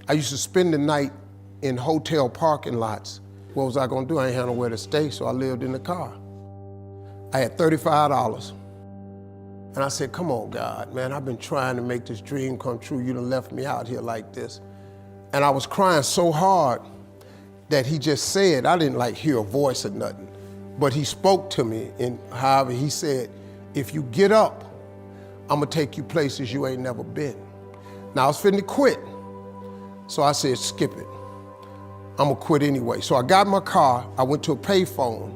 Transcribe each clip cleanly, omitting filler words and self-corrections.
I used to spend the night in hotel parking lots. What was I gonna do? I ain't had nowhere to stay, so I lived in the car. I had $35. And I said, come on, God, man, I've been trying to make this dream come true. You done left me out here like this. And I was crying so hard that he just said, I didn't like hear a voice or nothing, but he spoke to me in Harvey. He said, if you get up, I'm gonna take you places you ain't never been. Now I was finna quit. So I said, skip it. I'm gonna quit anyway. So I got in my car, I went to a payphone,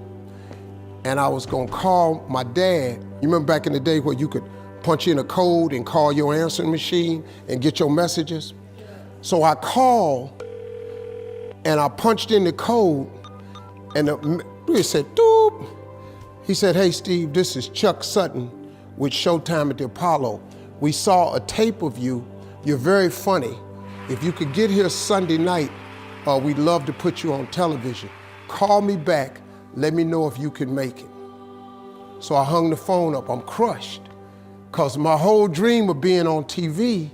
and I was gonna call my dad. You remember back in the day where you could punch in a code and call your answering machine and get your messages? So I called and I punched in the code and it said, doop. He said, hey Steve, this is Chuck Sutton with Showtime at the Apollo. We saw a tape of you. You're very funny. If you could get here Sunday night, we'd love to put you on television. Call me back, let me know if you can make it. So I hung the phone up, I'm crushed. Cause my whole dream of being on TV,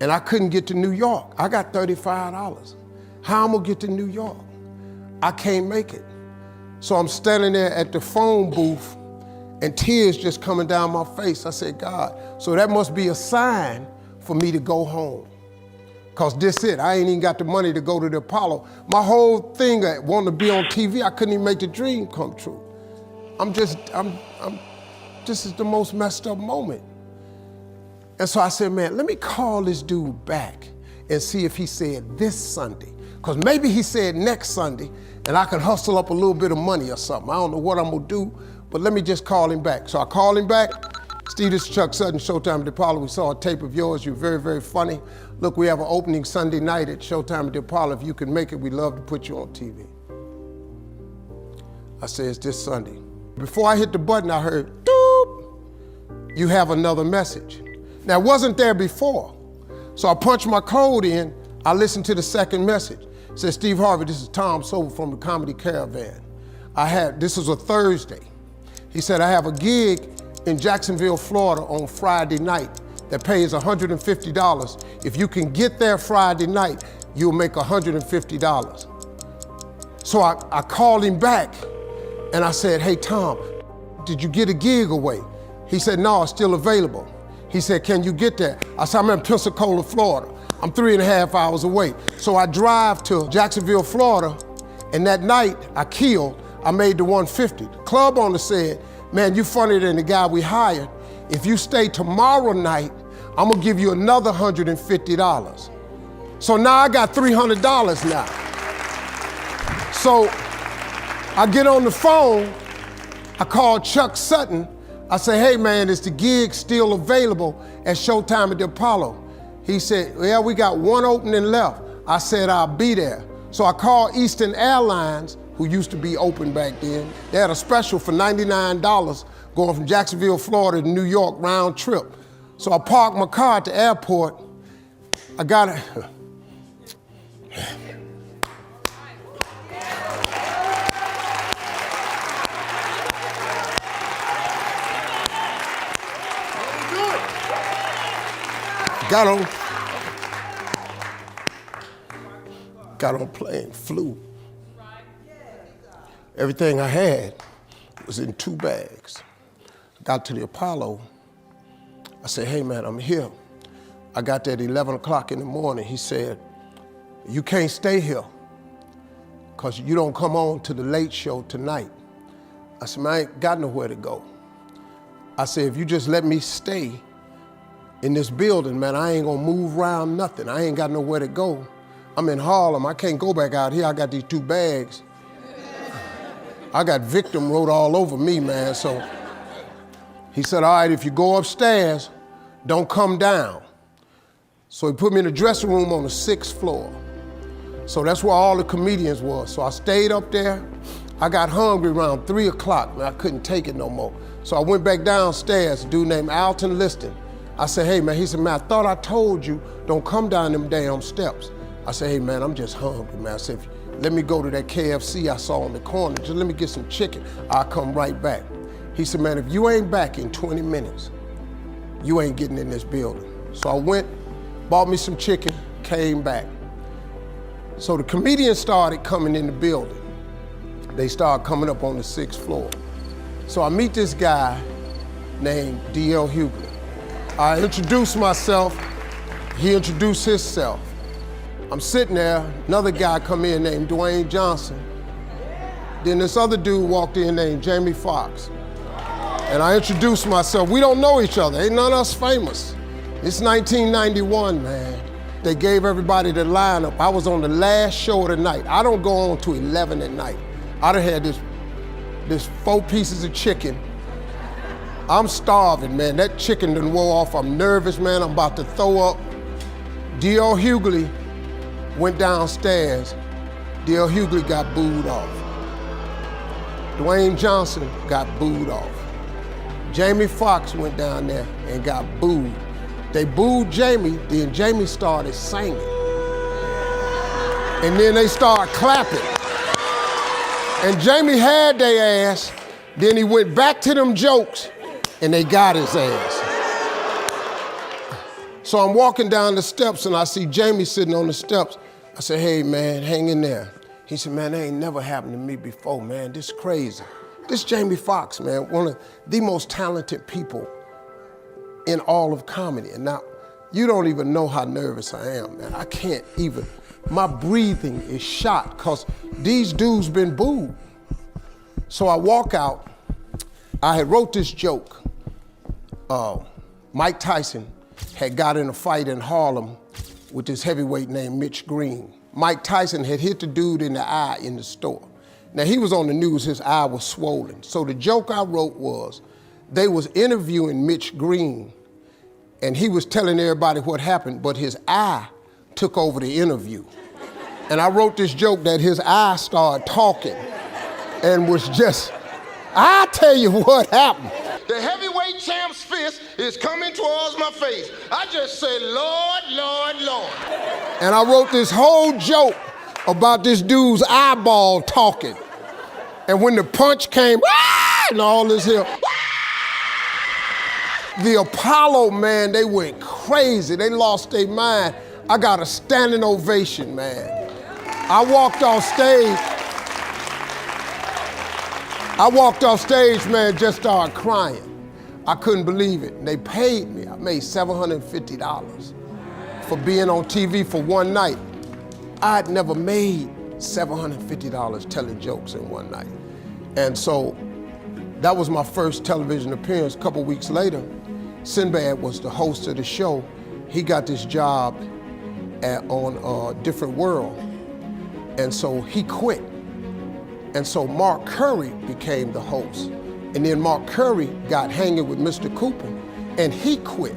and I couldn't get to New York. I got $35. How I'm gonna get to New York? I can't make it. So I'm standing there at the phone booth and tears just coming down my face. I said, God, so that must be a sign for me to go home. Cause this it, I ain't even got the money to go to the Apollo. My whole thing, wanting to be on TV, I couldn't even make the dream come true. This is the most messed up moment. And so I said, man, let me call this dude back and see if he said this Sunday. Cause maybe he said next Sunday and I can hustle up a little bit of money or something. I don't know what I'm gonna do, but let me just call him back. So I called him back. Steve, this is Chuck Sutton, Showtime at the Apollo. We saw a tape of yours. You're very, very funny. Look, we have an opening Sunday night at Showtime at the Apollo. If you can make it, we'd love to put you on TV. I said, it's this Sunday. Before I hit the button, I heard, doop, you have another message. Now, it wasn't there before. So I punched my code in, I listened to the second message. It said, Steve Harvey, this is Tom Sobel from the Comedy Caravan. This was a Thursday. He said, I have a gig in Jacksonville, Florida on Friday night that pays $150. If you can get there Friday night, you'll make $150. So I called him back and I said, hey Tom, did you get a gig away? He said, no, it's still available. He said, can you get there? I said, I'm in Pensacola, Florida. I'm 3.5 hours away. So I drive to Jacksonville, Florida, and that night I made the 150. The club owner said, man, you funnier than the guy we hired. If you stay tomorrow night, I'm gonna give you another $150. So now I got $300 now. So I get on the phone, I call Chuck Sutton. I say, hey man, is the gig still available at Showtime at the Apollo? He said, yeah, we got one opening left. I said, I'll be there. So I called Eastern Airlines, who used to be open back then. They had a special for $99 going from Jacksonville, Florida to New York round trip. So I parked my car at the airport. I got it. Got on plane, flew. Everything I had was in 2 bags. Got to the Apollo. I said, hey man, I'm here. I got there at 11 o'clock in the morning. He said, you can't stay here because you don't come on to the late show tonight. I said, man, I ain't got nowhere to go. I said, if you just let me stay in this building, man, I ain't gonna move around nothing. I ain't got nowhere to go. I'm in Harlem, I can't go back out here. I got these 2 bags. I got victim wrote all over me, man, so. He said, all right, if you go upstairs, don't come down. So he put me in the dressing room on the 6th floor. So that's where all the comedians was. So I stayed up there. I got hungry around 3 o'clock, man, I couldn't take it no more. So I went back downstairs, a dude named Alton Liston. I said, hey man, he said, man, I thought I told you, don't come down them damn steps. I said, hey man, I'm just hungry, man. I said, let me go to that KFC I saw on the corner, just let me get some chicken, I'll come right back. He said, man, if you ain't back in 20 minutes, you ain't getting in this building. So I went, bought me some chicken, came back. So the comedians started coming in the building. They started coming up on the 6th floor. So I meet this guy named D.L. Hughley. I introduced myself, he introduced himself. I'm sitting there, another guy come in named Dwayne Johnson. Then this other dude walked in named Jamie Foxx. And I introduced myself. We don't know each other, ain't none of us famous. It's 1991, man. They gave everybody the lineup. I was on the last show of the night. I don't go on to 11 at night. I done had this 4 pieces of chicken. I'm starving, man. That chicken done wore off. I'm nervous, man. I'm about to throw up. D.L. Hughley went downstairs. D.L. Hughley got booed off. Dwayne Johnson got booed off. Jamie Foxx went down there and got booed. They booed Jamie, then Jamie started singing. And then they started clapping. And Jamie had their ass, then he went back to them jokes, and they got his ass. So I'm walking down the steps and I see Jamie sitting on the steps. I said, hey man, hang in there. He said, man, that ain't never happened to me before, man. This is crazy. This Jamie Foxx, man, one of the most talented people in all of comedy. And now, you don't even know how nervous I am, man. I can't even, my breathing is shot because these dudes been booed. So I walk out, I had wrote this joke. Mike Tyson had got in a fight in Harlem with this heavyweight named Mitch Green. Mike Tyson had hit the dude in the eye in the store. Now he was on the news, his eye was swollen. So the joke I wrote was, they was interviewing Mitch Green and he was telling everybody what happened, but his eye took over the interview. And I wrote this joke that his eye started talking and was just, I tell you what happened. The heavyweight champ's fist is coming towards my face. I just said, Lord, Lord, Lord. And I wrote this whole joke about this dude's eyeball talking. And when the punch came, and all this here, the Apollo, man, they went crazy. They lost their mind. I got a standing ovation, man. I walked off stage, man, just started crying. I couldn't believe it. They paid me. I made $750 for being on TV for one night. I'd never made $750 telling jokes in one night. And so that was my first television appearance. A couple weeks later, Sinbad was the host of the show. He got this job on Different World. And so he quit. And so Mark Curry became the host. And then Mark Curry got hanging with Mr. Cooper and he quit.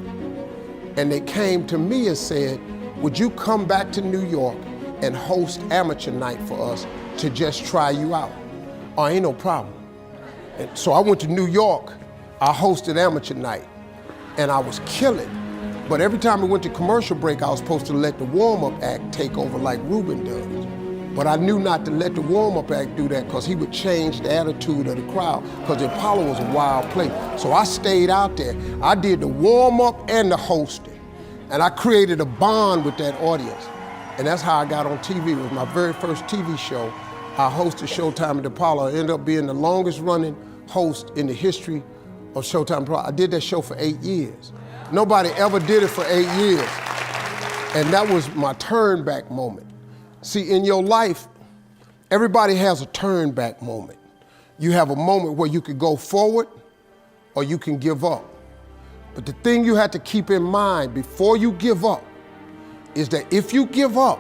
And they came to me and said, would you come back to New York and host amateur night for us to just try you out? Oh, ain't no problem. And so I went to New York, I hosted amateur night and I was killing. But every time we went to commercial break, I was supposed to let the warm-up act take over like Ruben does. But I knew not to let the warm-up act do that because he would change the attitude of the crowd because the Apollo was a wild place. So I stayed out there. I did the warm-up and the hosting. And I created a bond with that audience. And that's how I got on TV. It was my very first TV show. I hosted Showtime at the Apollo. I ended up being the longest running host in the history of Showtime Apollo. I did that show for 8 years. Nobody ever did it for 8 years. And that was my turn back moment. See, in your life, everybody has a turn back moment. You have a moment where you could go forward or you can give up. But the thing you have to keep in mind before you give up is that if you give up,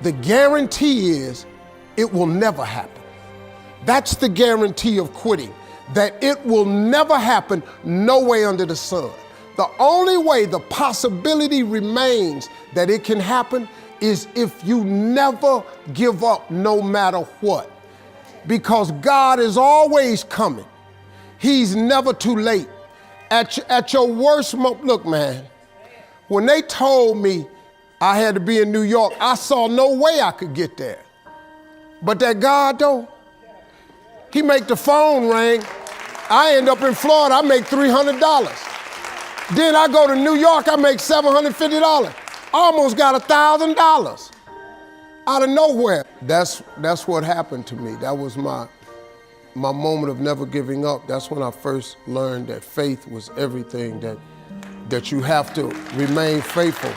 the guarantee is it will never happen. That's the guarantee of quitting, that it will never happen no way under the sun. The only way the possibility remains that it can happen is if you never give up no matter what. Because God is always coming. He's never too late. At your worst moment, look man, when they told me I had to be in New York, I saw no way I could get there. But that God though, he make the phone ring. I end up in Florida, I make $300. Then I go to New York, I make $750. Almost got $1,000 out of nowhere. That's what happened to me. That was my moment of never giving up. That's when I first learned that faith was everything, that you have to remain faithful.